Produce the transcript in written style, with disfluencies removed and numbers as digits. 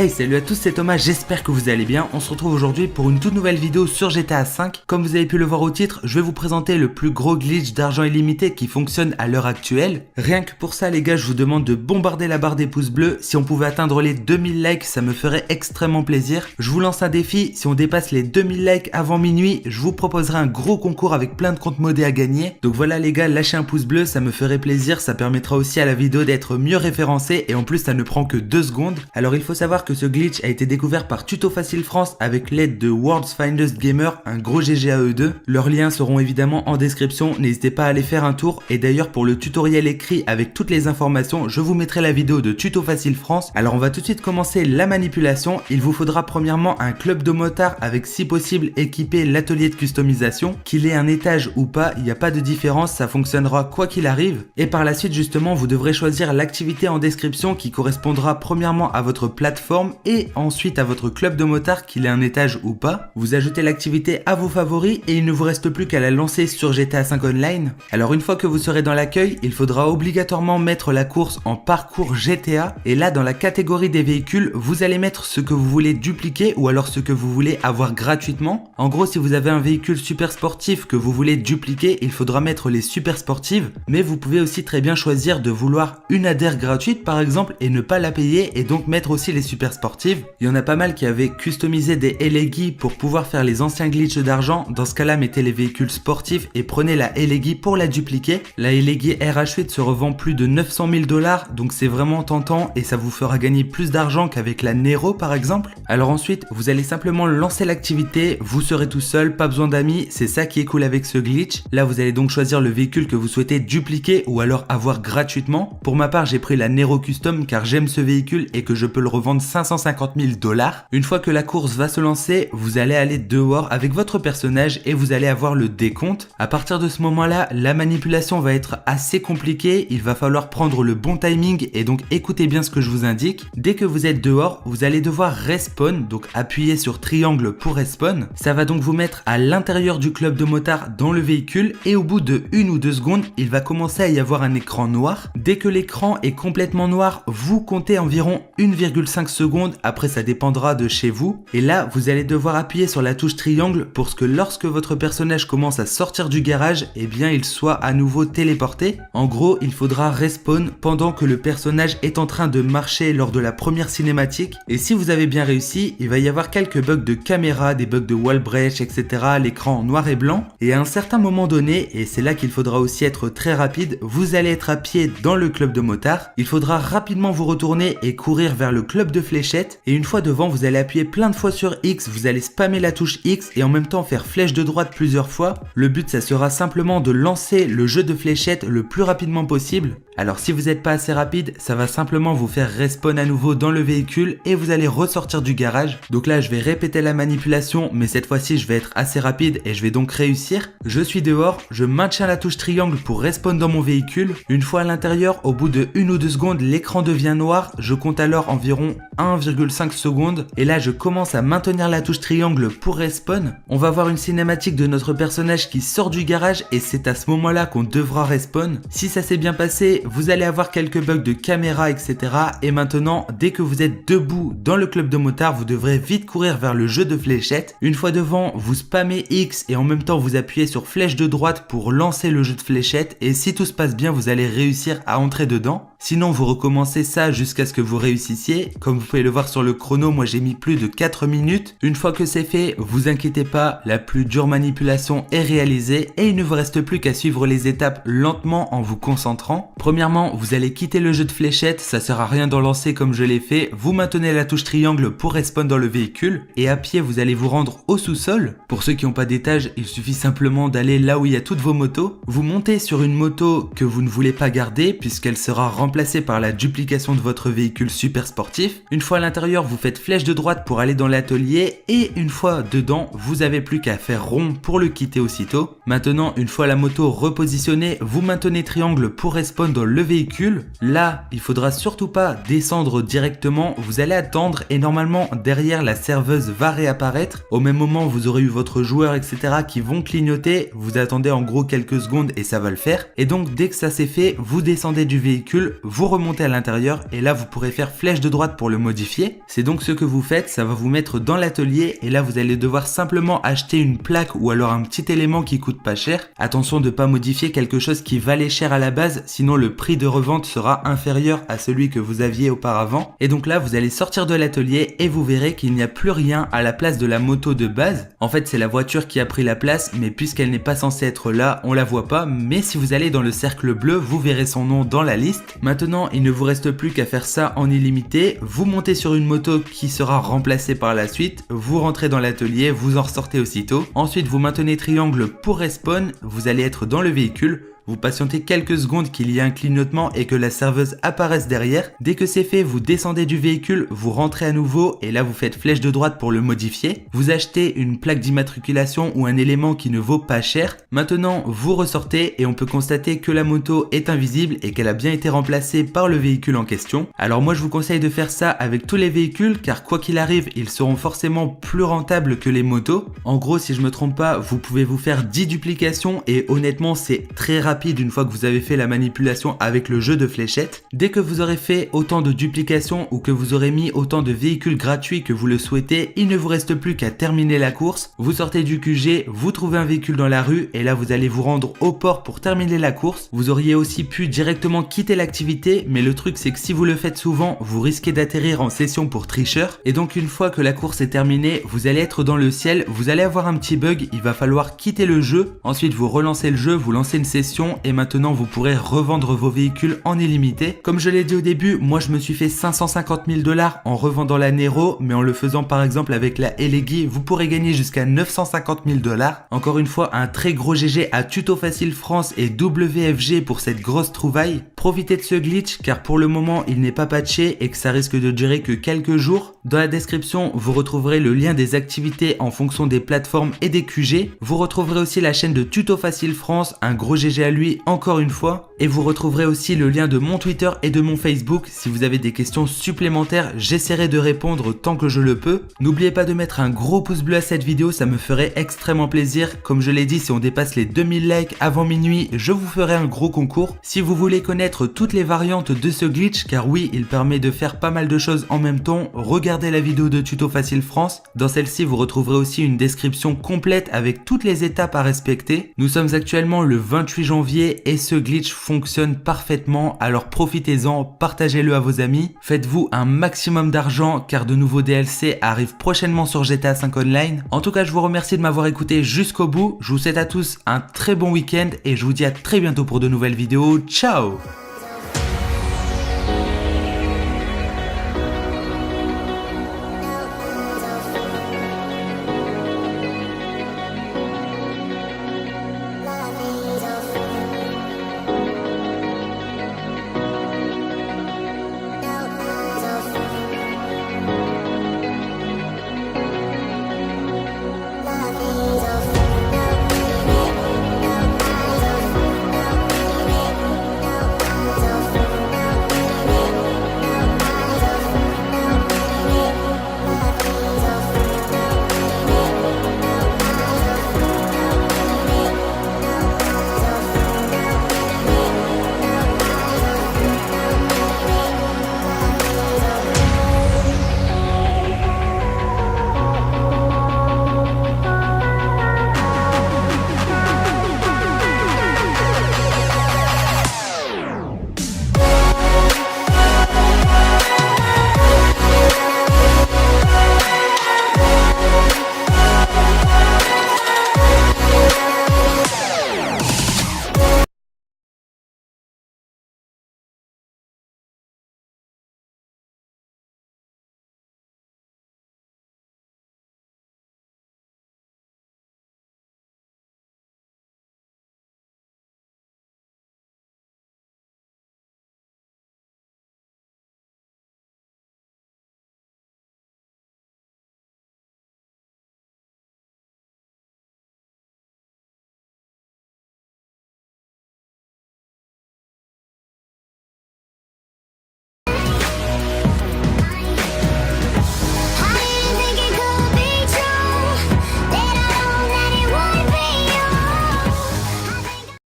Hey, salut à tous, c'est Thomas, j'espère que vous allez bien. On se retrouve aujourd'hui pour une toute nouvelle vidéo sur GTA V. Comme vous avez pu le voir au titre, je vais vous présenter le plus gros glitch d'argent illimité qui fonctionne à l'heure actuelle. Rien que pour ça les gars, je vous demande de bombarder la barre des pouces bleus. Si on pouvait atteindre les 2000 likes, ça me ferait extrêmement plaisir. Je vous lance un défi, si on dépasse les 2000 likes avant minuit, je vous proposerai un gros concours avec plein de comptes modés à gagner. Donc voilà les gars, lâchez un pouce bleu, ça me ferait plaisir, ça permettra aussi à la vidéo d'être mieux référencée et en plus ça ne prend que 2 secondes. Alors il faut savoir que ce glitch a été découvert par Tuto Facile France avec l'aide de World's Finest Gamer, un gros GG à eux deux. Leurs liens seront évidemment en description, n'hésitez pas à aller faire un tour. Et d'ailleurs pour le tutoriel écrit avec toutes les informations, je vous mettrai la vidéo de Tuto Facile France. Alors on va tout de suite commencer la manipulation. Il vous faudra premièrement un club de motards avec si possible équipé l'atelier de customisation. Qu'il ait un étage ou pas, il n'y a pas de différence, ça fonctionnera quoi qu'il arrive. Et par la suite justement, vous devrez choisir l'activité en description qui correspondra premièrement à votre plateforme et ensuite à votre club de motards, qu'il ait un étage ou pas. Vous ajoutez l'activité à vos favoris et il ne vous reste plus qu'à la lancer sur GTA V Online. Alors une fois que vous serez dans l'accueil, il faudra obligatoirement mettre la course en parcours GTA et là dans la catégorie des véhicules, vous allez mettre ce que vous voulez dupliquer ou alors ce que vous voulez avoir gratuitement. En gros, si vous avez un véhicule super sportif que vous voulez dupliquer, il faudra mettre les super sportives, mais vous pouvez aussi très bien choisir de vouloir une adhère gratuite par exemple et ne pas la payer et donc mettre aussi les super sportives. Il y en a pas mal qui avaient customisé des LEGI pour pouvoir faire les anciens glitches d'argent. Dans ce cas là, mettez les véhicules sportifs et prenez la LEGI pour la dupliquer. La LEGI RH8 se revend plus de 900 000 $, donc c'est vraiment tentant et ça vous fera gagner plus d'argent qu'avec la Nero par exemple. Alors ensuite, vous allez simplement lancer l'activité, vous serez tout seul, pas besoin d'amis, c'est ça qui est cool avec ce glitch. Là vous allez donc choisir le véhicule que vous souhaitez dupliquer ou alors avoir gratuitement. Pour ma part, j'ai pris la Nero Custom car j'aime ce véhicule et que je peux le revendre 550 000 $. Une fois que la course va se lancer, vous allez aller dehors avec votre personnage et vous allez avoir le décompte. À partir de ce moment-là, la manipulation va être assez compliquée, il va falloir prendre le bon timing et donc écoutez bien ce que je vous indique. Dès que vous êtes dehors, vous allez devoir respawn, donc appuyer sur triangle pour respawn. Ça va donc vous mettre à l'intérieur du club de motards dans le véhicule et au bout de 1 ou 2 secondes, il va commencer à y avoir un écran noir. Dès que l'écran est complètement noir, vous comptez environ 1,5 secondes. Après ça dépendra de chez vous et là vous allez devoir appuyer sur la touche triangle pour que lorsque votre personnage commence à sortir du garage, eh bien il soit à nouveau téléporté. En gros il faudra respawn pendant que le personnage est en train de marcher lors de la première cinématique et si vous avez bien réussi, il va y avoir quelques bugs de caméra, des bugs de wall break, etc. L'écran noir et blanc et à un certain moment donné, et c'est là qu'il faudra aussi être très rapide, vous allez être à pied dans le club de motards. Il faudra rapidement vous retourner et courir vers le club de fléchettes. Et une fois devant, vous allez appuyer plein de fois sur X, vous allez spammer la touche X et en même temps faire flèche de droite plusieurs fois. Le but, ça sera simplement de lancer le jeu de fléchettes le plus rapidement possible. Alors si vous n'êtes pas assez rapide, ça va simplement vous faire respawn à nouveau dans le véhicule et vous allez ressortir du garage. Donc là, je vais répéter la manipulation, mais cette fois-ci, je vais être assez rapide et je vais donc réussir. Je suis dehors, je maintiens la touche triangle pour respawn dans mon véhicule. Une fois à l'intérieur, au bout de 1 ou 2 secondes, l'écran devient noir. Je compte alors environ 1,5 secondes et là je commence à maintenir la touche triangle pour respawn. On va voir une cinématique de notre personnage qui sort du garage et c'est à ce moment là qu'on devra respawn. Si ça s'est bien passé, vous allez avoir quelques bugs de caméra, etc. Et maintenant, dès que vous êtes debout dans le club de motards, vous devrez vite courir vers le jeu de fléchettes. Une fois devant, vous spammez X et en même temps vous appuyez sur flèche de droite pour lancer le jeu de fléchettes et si tout se passe bien, vous allez réussir à entrer dedans. Sinon, vous recommencez ça jusqu'à ce que vous réussissiez. Comme vous pouvez le voir sur le chrono, moi j'ai mis plus de 4 minutes. Une fois que c'est fait, vous inquiétez pas, la plus dure manipulation est réalisée et il ne vous reste plus qu'à suivre les étapes lentement en vous concentrant. Premièrement, vous allez quitter le jeu de fléchettes, ça sert à rien d'en lancer comme je l'ai fait. Vous maintenez la touche triangle pour respawn dans le véhicule et à pied, vous allez vous rendre au sous-sol. Pour ceux qui n'ont pas d'étage, il suffit simplement d'aller là où il y a toutes vos motos. Vous montez sur une moto que vous ne voulez pas garder puisqu'elle sera remplacée par la duplication de votre véhicule super sportif. Une fois à l'intérieur, vous faites flèche de droite pour aller dans l'atelier et une fois dedans, vous avez plus qu'à faire rond pour le quitter aussitôt. Maintenant, une fois la moto repositionnée, vous maintenez triangle pour respawn dans le véhicule. Là, il faudra surtout pas descendre directement, vous allez attendre et normalement derrière la serveuse va réapparaître. Au même moment, vous aurez eu votre joueur, etc. qui vont clignoter. Vous attendez en gros quelques secondes et ça va le faire. Et donc dès que ça c'est fait, vous descendez du véhicule, bleu, vous remontez à l'intérieur et là vous pourrez faire flèche de droite pour le modifier. C'est donc ce que vous faites, ça va vous mettre dans l'atelier et là vous allez devoir simplement acheter une plaque ou alors un petit élément qui coûte pas cher. Attention de ne pas modifier quelque chose qui valait cher à la base, sinon le prix de revente sera inférieur à celui que vous aviez auparavant. Et donc là vous allez sortir de l'atelier et vous verrez qu'il n'y a plus rien à la place de la moto de base. En fait c'est la voiture qui a pris la place, mais puisqu'elle n'est pas censée être là, on la voit pas. Mais si vous allez dans le cercle bleu, vous verrez son nom dans la liste. Maintenant il ne vous reste plus qu'à faire ça en illimité. Vous montez sur une moto qui sera remplacée par la suite, vous rentrez dans l'atelier, vous en ressortez aussitôt. Ensuite vous maintenez triangle pour respawn, vous allez être dans le véhicule. Vous patientez quelques secondes qu'il y ait un clignotement et que la serveuse apparaisse derrière. Dès que c'est fait, vous descendez du véhicule, vous rentrez à nouveau et là vous faites flèche de droite pour le modifier. Vous achetez une plaque d'immatriculation ou un élément qui ne vaut pas cher. Maintenant, vous ressortez et on peut constater que la moto est invisible et qu'elle a bien été remplacée par le véhicule en question. Alors moi je vous conseille de faire ça avec tous les véhicules car quoi qu'il arrive, ils seront forcément plus rentables que les motos. En gros, si je me trompe pas, vous pouvez vous faire 10 duplications et honnêtement c'est très rapide une fois que vous avez fait la manipulation avec le jeu de fléchettes. Dès que vous aurez fait autant de duplications ou que vous aurez mis autant de véhicules gratuits que vous le souhaitez, il ne vous reste plus qu'à terminer la course. Vous sortez du QG, vous trouvez un véhicule dans la rue et là vous allez vous rendre au port pour terminer la course. Vous auriez aussi pu directement quitter l'activité, mais le truc c'est que si vous le faites souvent, vous risquez d'atterrir en session pour tricheur. Et donc une fois que la course est terminée, vous allez être dans le ciel, vous allez avoir un petit bug, il va falloir quitter le jeu. Ensuite vous relancez le jeu, vous lancez une session et maintenant vous pourrez revendre vos véhicules en illimité. Comme je l'ai dit au début, moi je me suis fait 550 000 $ en revendant la Nero, mais en le faisant par exemple avec la Elegi, vous pourrez gagner jusqu'à 950 000 $. Encore une fois, un très gros GG à Tuto Facile France et WFG pour cette grosse trouvaille. Profitez de ce glitch car pour le moment il n'est pas patché et que ça risque de durer que quelques jours. Dans la description, vous retrouverez le lien des activités en fonction des plateformes et des QG. Vous retrouverez aussi la chaîne de Tuto Facile France, un gros GG à lui encore une fois. Et vous retrouverez aussi le lien de mon Twitter et de mon Facebook. Si vous avez des questions supplémentaires, j'essaierai de répondre tant que je le peux. N'oubliez pas de mettre un gros pouce bleu à cette vidéo, ça me ferait extrêmement plaisir. Comme je l'ai dit, si on dépasse les 2000 likes avant minuit, je vous ferai un gros concours. Si vous voulez connaître toutes les variantes de ce glitch, car oui, il permet de faire pas mal de choses en même temps, regardez la vidéo de Tuto Facile France. Dans celle-ci, vous retrouverez aussi une description complète avec toutes les étapes à respecter. Nous sommes actuellement le 28 janvier et ce glitch fonctionne parfaitement, alors profitez-en, partagez-le à vos amis, faites-vous un maximum d'argent car de nouveaux DLC arrivent prochainement sur GTA 5 Online. En tout cas, je vous remercie de m'avoir écouté jusqu'au bout, je vous souhaite à tous un très bon week-end et je vous dis à très bientôt pour de nouvelles vidéos, ciao!